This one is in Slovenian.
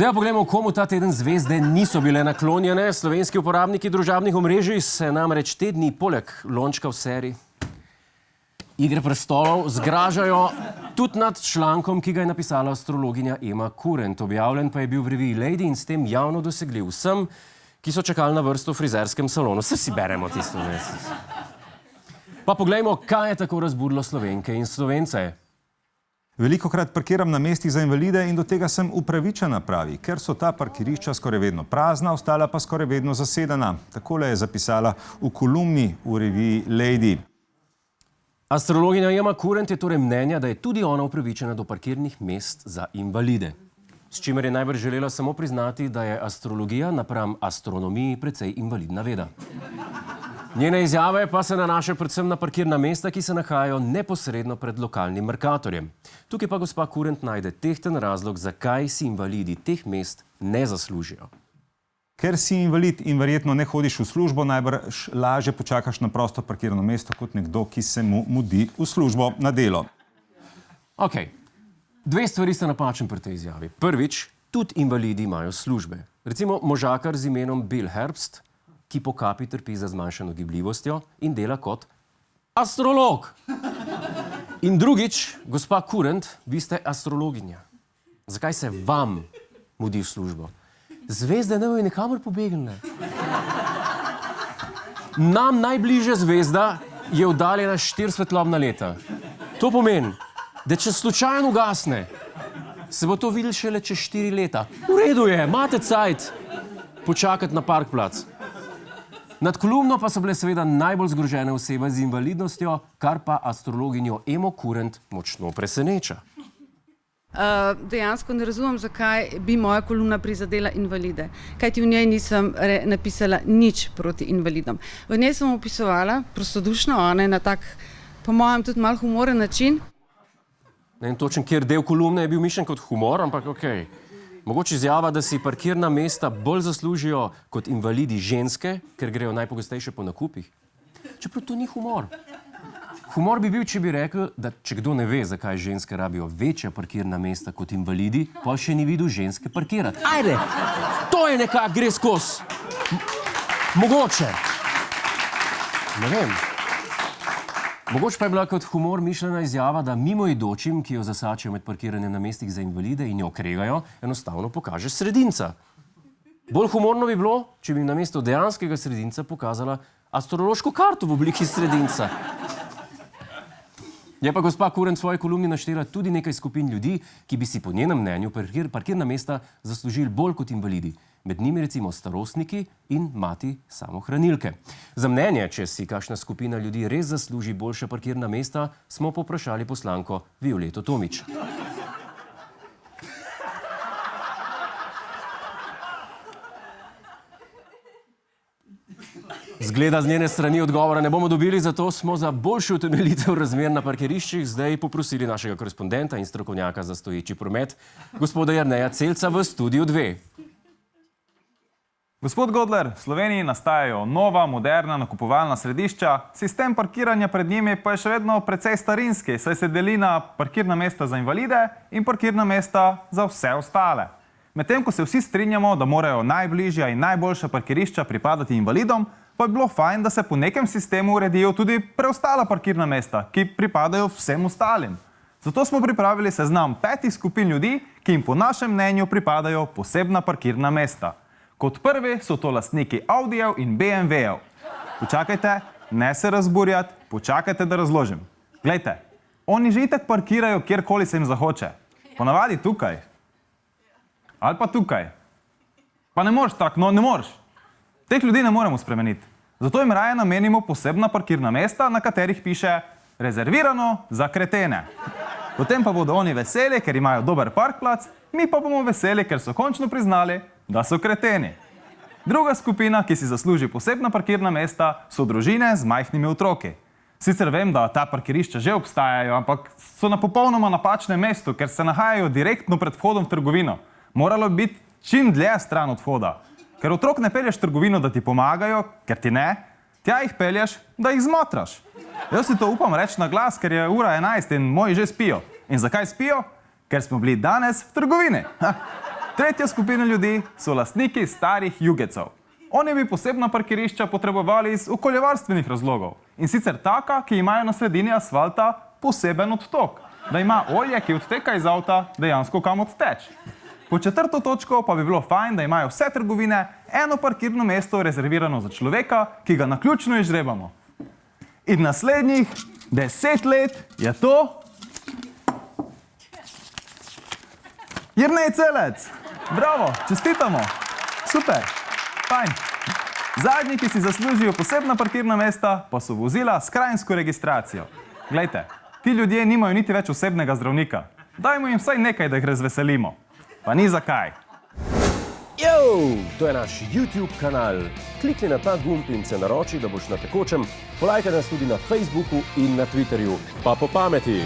Zdaj pa pogledamo, komu ta teden zvezde niso bile naklonjene. Slovenski uporabniki družabnih omrežij se namreč te dni poleg lončka v seriji Igre prestolov zgražajo tudi nad člankom, ki ga je napisala astrologinja Ema Kurent. Objavljen pa je bil v reviji Lady in s tem javno dosegljiv vsem, ki so čakali na vrsto v frizerskem salonu. Vse si beremo tisto mesec. Pa poglejmo, kaj je tako razburilo Slovenke in Slovence. Velikokrat parkiram na mestih za invalide in do tega sem upravičena, pravi, ker so ta parkirišča skoraj vedno prazna, ostala pa skoraj vedno zasedena. Takole je zapisala v kolumni v reviji Lady. Astrologinja Ema Kurent je torej mnenja, da je tudi ona upravičena do parkirnih mest za invalide. S čimer je najbrž želela samo priznati, da je astrologija napram astronomiji precej invalidna veda. Njene izjave pa se nanašajo predvsem na parkirna mesta, ki se nahajajo neposredno pred lokalnim Mercatorjem. Tukaj pa gospa Kurent najde tehten razlog, zakaj si invalidi teh mest ne zaslužijo. Ker si invalid in verjetno ne hodiš v službo, najbrž lažje počakaš na prosto parkirano mesto kot nekdo, ki se mu mudi v službo na delo. Okej. Dve stvari sta napačni pri tej izjavi. Prvič, tudi invalidi imajo službe. Recimo možakar z imenom Bill Herbst, ki po kapi trpi za zmanjšano gibljivostjo in dela kot astrolog. In drugič, gospa Kurent, vi ste astrologinja. Zakaj se vam mudi v službo? Zvezde ne bojo nikamor pobegnile. Nam najbližja zvezda je oddaljena 4 svetlobna leta. To pomeni, da če slučajno ugasne, se bo to videlo šele čez 4 leta. V redu je, imate cajt počakati na parkplac. Nad kolumno pa so bile seveda najbolj zgrožene osebe z invalidnostjo, kar pa astrologinjo Emo Kurent močno preseneča. Dejansko ne razumem, zakaj bi moja kolumna prizadela invalide. Kajti v njej nisem napisala nič proti invalidom. V njej sem opisovala prostodušno, ona je na tak, po mojem, tudi malo humoren način. Ne vem točen, kjer del kolumne je bil mišljen kot humor, ampak okej. Mogoče izjava, da si parkirna mesta bolj zaslužijo kot invalidi ženske, ker grejo najpogostejše po nakupih. Čeprav to ni humor. Humor bi bil, če bi rekel, da če kdo ne ve, zakaj ženske rabijo večja parkirna mesta kot invalidi, pa še ni videl ženske parkirati. Ajde, to je nekako gre skozi. Mogoče. Ne vem. Mogoče pa je bila kot humor mišljena izjava, da mimoidočim, ki jo zasačijo med parkiranjem na mestih za invalide in jo kregajo, enostavno pokaže sredinca. Bolj humorno bi bilo, če bi namesto dejanskega sredinca pokazala astrološko karto v obliki sredinca. Je pa gospa Kurent v svoji kolumni naštela tudi nekaj skupin ljudi, ki bi si po njenem mnenju parkirna mesta zaslužili bolj kot invalidi. Med njimi recimo starostniki in mati samohranilke. Za mnenje, če si kakšna skupina ljudi res zasluži boljša parkirna mesta, smo povprašali poslanko Violeto Tomić. Zgleda, z njene strani odgovora ne bomo dobili, zato smo za boljšo utemeljitev razmer na parkiriščih zdaj poprosili našega korespondenta in strokovnjaka za stoječi promet, gospoda Jerneja Celca v studiu 2. Gospod Godler, v Sloveniji nastajajo nova, moderna nakupovalna središča, sistem parkiranja pred njimi pa je še vedno precej starinski, saj se deli na parkirna mesta za invalide in parkirna mesta za vse ostale. Medtem ko se vsi strinjamo, da morajo najbližja in najboljša parkirišča pripadati invalidom, pa je bilo fajn, da se po nekem sistemu uredijo tudi preostala parkirna mesta, ki pripadajo vsem ostalim. Zato smo pripravili seznam 5 skupin ljudi, ki jim po našem mnenju pripadajo posebna parkirna mesta. Kot prvi so to lastniki Audijev in BMW-jev. Počakajte, ne se razburjati, počakajte, da razložim. Glejte, oni že itak parkirajo kjerkoli se jim zahoče. Ponavadi tukaj. Ali pa tukaj. Pa ne moreš tako, no ne moreš. Teh ljudi ne moremo spremeniti. Zato jim raje namenimo posebna parkirna mesta, na katerih piše rezervirano za kretene. Potem pa bodo oni veseli, ker imajo dober parkplac, mi pa bomo veseli, ker so končno priznali, da so kreteni. Druga skupina, ki si zasluži posebna parkirna mesta, so družine z majhnimi otroki. Sicer vem, da ta parkirišča že obstajajo, ampak so na popolnoma napačnem mestu, ker se nahajajo direktno pred vhodom v trgovino. Moralo bi biti čim dlje stran od vhoda. Ker otrok ne pelješ v trgovino, da ti pomagajo, ker ti ne, tja jih pelješ, da jih zmotraš. Jaz si to upam reči na glas, ker je ura 11 in moji že spijo. In zakaj spijo? Ker smo bili danes v trgovini. Tretja skupina ljudi so lastniki starih jugecov. Oni bi posebna parkirišča potrebovali iz okoljevarstvenih razlogov. In sicer taka, ki imajo na sredini asfalta poseben odtok, da ima olje, ki odteka iz avta, dejansko kam odteč. Po četrto točko pa bi bilo fajn, da imajo vse trgovine eno parkirno mesto rezervirano za človeka, ki ga naključno izžrebamo. In naslednjih 10 let je to Jernej Celec. Bravo, čestitamo. Super, fajn. Zadnji, ki si zaslužijo posebna parkirna mesta, pa so vozila s krajinsko registracijo. Glejte, ti ljudje nimajo niti več osebnega zdravnika. Dajmo jim vsaj nekaj, da jih razveselimo. Pa ni zakaj. Yo, to je naš YouTube kanal. Klikni na ta gumb in se naroči, da boš na tekočem. Polajkaj nas tudi na Facebooku in na Twitterju. Pa po pameti!